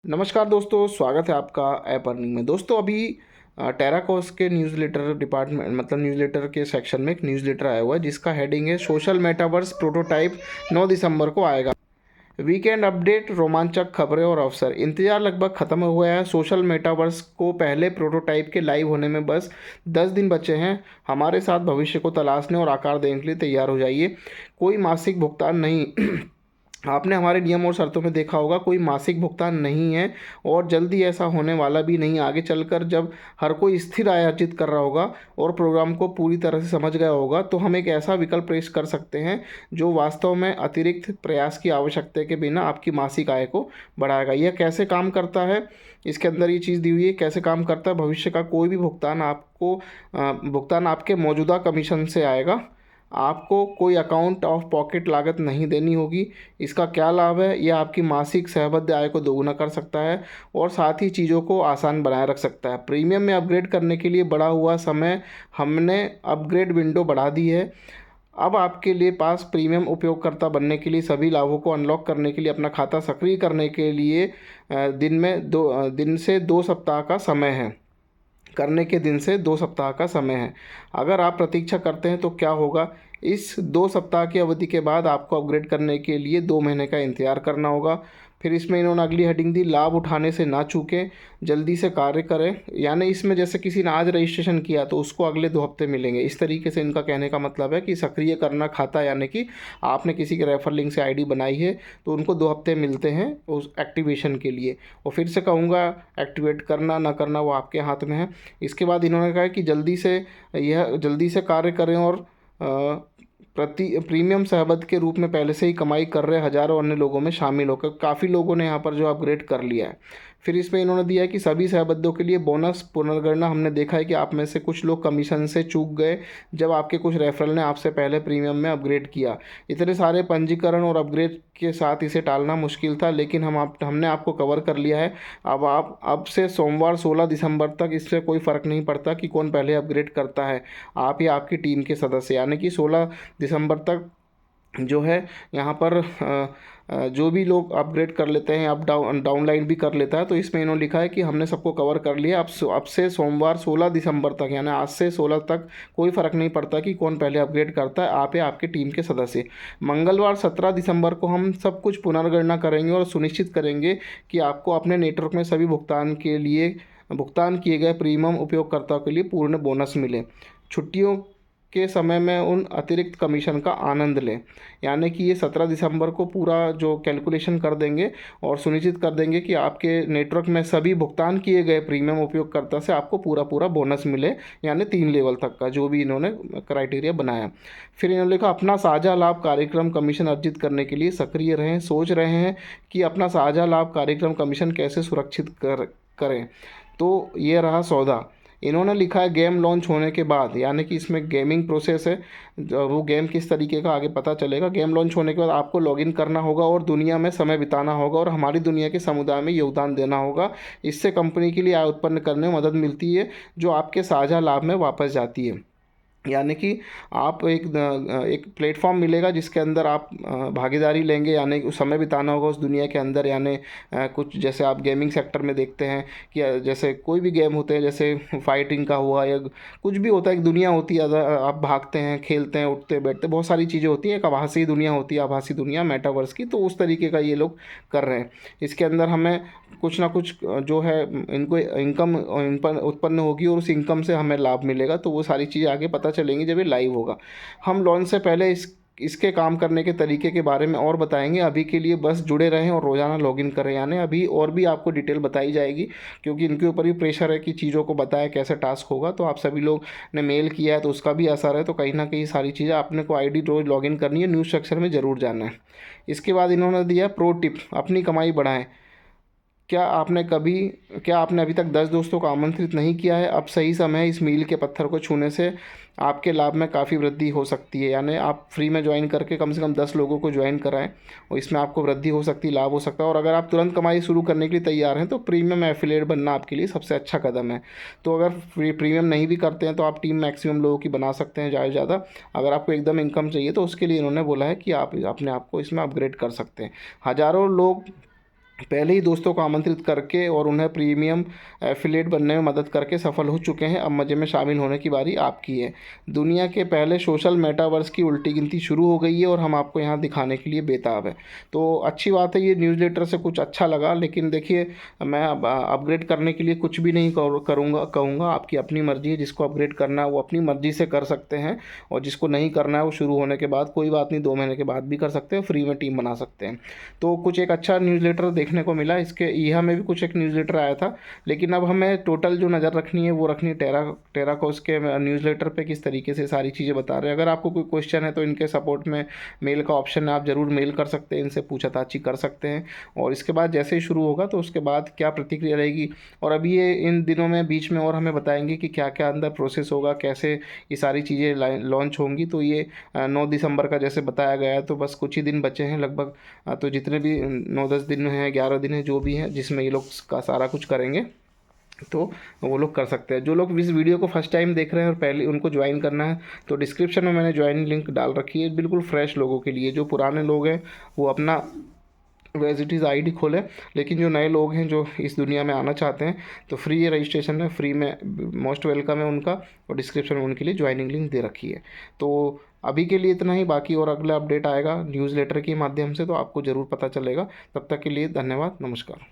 नमस्कार दोस्तों, स्वागत है आपका ऐप अर्निंग में। दोस्तों अभी टेराकोस के न्यूज़लेटर डिपार्टमेंट मतलब न्यूज़लेटर के सेक्शन में एक न्यूज़लेटर आया हुआ है जिसका हेडिंग है सोशल मेटावर्स प्रोटोटाइप 9 दिसंबर को आएगा। वीकेंड अपडेट, रोमांचक खबरें और अवसर। इंतजार लगभग खत्म हुआ है। सोशल मेटावर्स को पहले प्रोटोटाइप के लाइव होने में बस 10 दिन बचे हैं। हमारे साथ भविष्य को तलाशने और आकार देने के लिए तैयार हो जाइए। कोई मासिक भुगतान नहीं आपने हमारे नियम और शर्तों में देखा होगा, कोई मासिक भुगतान नहीं है और जल्दी ऐसा होने वाला भी नहीं। आगे चलकर जब हर कोई स्थिर आय अर्जित कर रहा होगा और प्रोग्राम को पूरी तरह से समझ गया होगा तो हम एक ऐसा विकल्प पेश कर सकते हैं जो वास्तव में अतिरिक्त प्रयास की आवश्यकता के बिना आपकी मासिक आय को बढ़ाएगा। यह कैसे काम करता है, इसके अंदर ये चीज़ दी हुई है कैसे काम करता है। भविष्य का कोई भी भुगतान आपके मौजूदा कमीशन से आएगा। आपको कोई अकाउंट ऑफ पॉकेट लागत नहीं देनी होगी। इसका क्या लाभ है, यह आपकी मासिक सहबद्ध आय को दोगुना कर सकता है और साथ ही चीज़ों को आसान बनाए रख सकता है। प्रीमियम में अपग्रेड करने के लिए बढ़ा हुआ समय, हमने अपग्रेड विंडो बढ़ा दी है। अब आपके लिए पास प्रीमियम उपयोगकर्ता बनने के लिए, सभी लाभों को अनलॉक करने के लिए, अपना खाता सक्रिय करने के लिए दिन से 2 सप्ताह का समय है। करने के दिन से 2 सप्ताह का समय है। अगर आप प्रतीक्षा करते हैं तो क्या होगा, इस 2 सप्ताह की अवधि के बाद आपको अपग्रेड करने के लिए 2 महीने का इंतज़ार करना होगा। फिर इसमें इन्होंने अगली हेडिंग दी, लाभ उठाने से ना चूकें, जल्दी से कार्य करें। यानी इसमें जैसे किसी ने आज रजिस्ट्रेशन किया तो उसको अगले 2 हफ्ते मिलेंगे। इस तरीके से इनका कहने का मतलब है कि सक्रिय करना खाता, यानी कि आपने किसी के रेफर लिंक से आईडी बनाई है तो उनको 2 हफ्ते मिलते हैं उस एक्टिवेशन के लिए। और फिर से कहूँगा, एक्टिवेट करना ना करना वो आपके हाथ में है। इसके बाद इन्होंने कहा कि जल्दी से कार्य करें और प्रीमियम सहबद्ध के रूप में पहले से ही कमाई कर रहे हजारों अन्य लोगों में शामिल होकर काफ़ी लोगों ने यहाँ पर जो अपग्रेड कर लिया है। फिर इसमें इन्होंने दिया है कि सभी सहबद्धों के लिए बोनस पुनर्गणना। हमने देखा है कि आप में से कुछ लोग कमीशन से चूक गए जब आपके कुछ रेफरल ने आपसे पहले प्रीमियम में अपग्रेड किया। इतने सारे पंजीकरण और अपग्रेड के साथ इसे टालना मुश्किल था, लेकिन हमने आपको कवर कर लिया है। अब से सोमवार 16 दिसंबर तक इससे कोई फ़र्क नहीं पड़ता कि कौन पहले अपग्रेड करता है, आप या आपकी टीम के सदस्य। यानी कि 16 दिसंबर तक जो है यहाँ पर जो भी लोग अपग्रेड कर लेते हैं, अप डाउनलाइन भी कर लेता है, तो इसमें इन्होंने लिखा है कि हमने सबको कवर कर लिया। अब से सोमवार 16 दिसंबर तक, यानी आज से 16 तक कोई फ़र्क नहीं पड़ता कि कौन पहले अपग्रेड करता है, आप या आपके टीम के सदस्य। मंगलवार 17 दिसंबर को हम सब कुछ पुनर्गणना करेंगे और सुनिश्चित करेंगे कि आपको अपने नेटवर्क में सभी भुगतान किए गए प्रीमियम उपयोगकर्ताओं के लिए पूर्ण बोनस मिले। छुट्टियों के समय में उन अतिरिक्त कमीशन का आनंद लें। यानी कि ये 17 दिसंबर को पूरा जो कैलकुलेशन कर देंगे और सुनिश्चित कर देंगे कि आपके नेटवर्क में सभी भुगतान किए गए प्रीमियम उपयोगकर्ता से आपको पूरा बोनस मिले, यानी 3 लेवल तक का जो भी इन्होंने क्राइटेरिया बनाया। फिर इन्होंने लिखा, अपना साझा लाभ कार्यक्रम कमीशन अर्जित करने के लिए सक्रिय रहें। सोच रहे हैं कि अपना साझा लाभ कार्यक्रम कमीशन कैसे सुरक्षित करें, तो ये रहा सौदा। इन्होंने लिखा है गेम लॉन्च होने के बाद, यानी कि इसमें गेमिंग प्रोसेस है, वो गेम किस तरीके का आगे पता चलेगा। गेम लॉन्च होने के बाद आपको लॉगिन करना होगा और दुनिया में समय बिताना होगा और हमारी दुनिया के समुदाय में योगदान देना होगा। इससे कंपनी के लिए आय उत्पन्न करने में मदद मिलती है जो आपके साझा लाभ में वापस जाती है। यानी कि आप एक प्लेटफॉर्म मिलेगा जिसके अंदर आप भागीदारी लेंगे, यानी उस समय बिताना होगा उस दुनिया के अंदर। यानी कुछ जैसे आप गेमिंग सेक्टर में देखते हैं कि जैसे कोई भी गेम होते हैं, जैसे फाइटिंग का हुआ या कुछ भी होता है, एक दुनिया होती है, आप भागते हैं, खेलते हैं, उठते बैठते, बहुत सारी चीज़ें होती हैं। एक आभासी दुनिया होती है, आभासी दुनिया मेटावर्स की, तो उस तरीके का ये लोग कर रहे हैं। इसके अंदर हमें कुछ ना कुछ जो है इनको इनकम उत्पन्न होगी और उस इनकम से हमें लाभ मिलेगा, तो वो सारी चीज़ें आगे पता चलेंगी जब ये लाइव होगा। हम लॉन्च से पहले इसके काम करने के तरीके के बारे में और बताएंगे। अभी के लिए बस जुड़े रहें और रोज़ाना लॉगिन करें। यानी अभी और भी आपको डिटेल बताई जाएगी, क्योंकि इनके ऊपर भी प्रेशर है कि चीज़ों को बताएं कैसे टास्क होगा। तो आप सभी लोग ने मेल किया है तो उसका भी असर है, तो कहीं ना कहीं सारी चीज़ें आपने को आईडी रोज़ लॉगिन करनी है, न्यूज़ सेक्शन में ज़रूर जाना है। इसके बाद इन्होंने दिया प्रो टिप, अपनी कमाई बढ़ाएँ। क्या आपने अभी तक 10 दोस्तों को आमंत्रित नहीं किया है? अब सही समय है। इस मील के पत्थर को छूने से आपके लाभ में काफ़ी वृद्धि हो सकती है। यानी आप फ्री में ज्वाइन करके कम से कम 10 लोगों को ज्वाइन कराएं और इसमें आपको वृद्धि हो सकती है, लाभ हो सकता है। और अगर आप तुरंत कमाई शुरू करने के लिए तैयार हैं तो प्रीमियम एफिलिएट बनना आपके लिए सबसे अच्छा कदम है। तो अगर प्रीमियम नहीं भी करते हैं तो आप टीम मैक्सिमम लोगों की बना सकते हैं, ज़्यादा से ज़्यादा। अगर आपको एकदम इनकम चाहिए तो उसके लिए इन्होंने बोला है कि आप अपने आप को इसमें अपग्रेड कर सकते हैं। हज़ारों लोग पहले ही दोस्तों को आमंत्रित करके और उन्हें प्रीमियम एफिलिएट बनने में मदद करके सफल हो चुके हैं। अब मज़े में शामिल होने की बारी आपकी है। दुनिया के पहले सोशल मेटावर्स की उल्टी गिनती शुरू हो गई है और हम आपको यहाँ दिखाने के लिए बेताब है। तो अच्छी बात है, ये न्यूज़लेटर से कुछ अच्छा लगा, लेकिन देखिए मैं अब अपग्रेड करने के लिए कुछ भी नहीं करूँगा कहूँगा। आपकी अपनी मर्ज़ी है, जिसको अपग्रेड करना है वो अपनी मर्ज़ी से कर सकते हैं, और जिसको नहीं करना है वो शुरू होने के बाद कोई बात नहीं, 2 महीने के बाद भी कर सकते हैं, फ्री में टीम बना सकते हैं। तो कुछ एक अच्छा न्यूज़लेटर देखने को मिला। इसके ईहा में भी कुछ एक न्यूज़लेटर आया था, लेकिन अब हमें टोटल जो नज़र रखनी है वो रखनी टेराकोस के न्यूज़लेटर पे, किस तरीके से सारी चीज़ें बता रहे हैं। अगर आपको कोई क्वेश्चन है तो इनके सपोर्ट में मेल का ऑप्शन है, आप ज़रूर मेल कर सकते हैं, इनसे पूछताछ कर सकते हैं। और इसके बाद जैसे ही शुरू होगा तो उसके बाद क्या प्रतिक्रिया रहेगी, और अभी ये इन दिनों में बीच में और हमें बताएंगे कि क्या क्या अंदर प्रोसेस होगा, कैसे ये सारी चीज़ें लॉन्च होंगी। तो ये 9 दिसंबर का जैसे बताया गया है, तो बस कुछ ही दिन बचे हैं लगभग। तो जितने भी 9-10 दिन हैं, 11 दिन हैं, जो भी हैं, जिसमें ये लोग का सारा कुछ करेंगे, तो वो लोग कर सकते हैं। जो लोग इस वीडियो को फर्स्ट टाइम देख रहे हैं और पहले उनको ज्वाइन करना है, तो डिस्क्रिप्शन में मैंने ज्वाइन लिंक डाल रखी है, बिल्कुल फ्रेश लोगों के लिए। जो पुराने लोग हैं वो अपना एज इट इज़ आईडी खोलें, लेकिन जो नए लोग हैं जो इस दुनिया में आना चाहते हैं, तो फ्री ये रजिस्ट्रेशन है, फ्री में मोस्ट वेलकम है उनका, और डिस्क्रिप्शन में उनके लिए ज्वाइनिंग लिंक दे रखी है। तो अभी के लिए इतना ही, बाकी और अगला अपडेट आएगा न्यूज़लेटर के माध्यम से, तो आपको ज़रूर पता चलेगा। तब तक के लिए धन्यवाद, नमस्कार।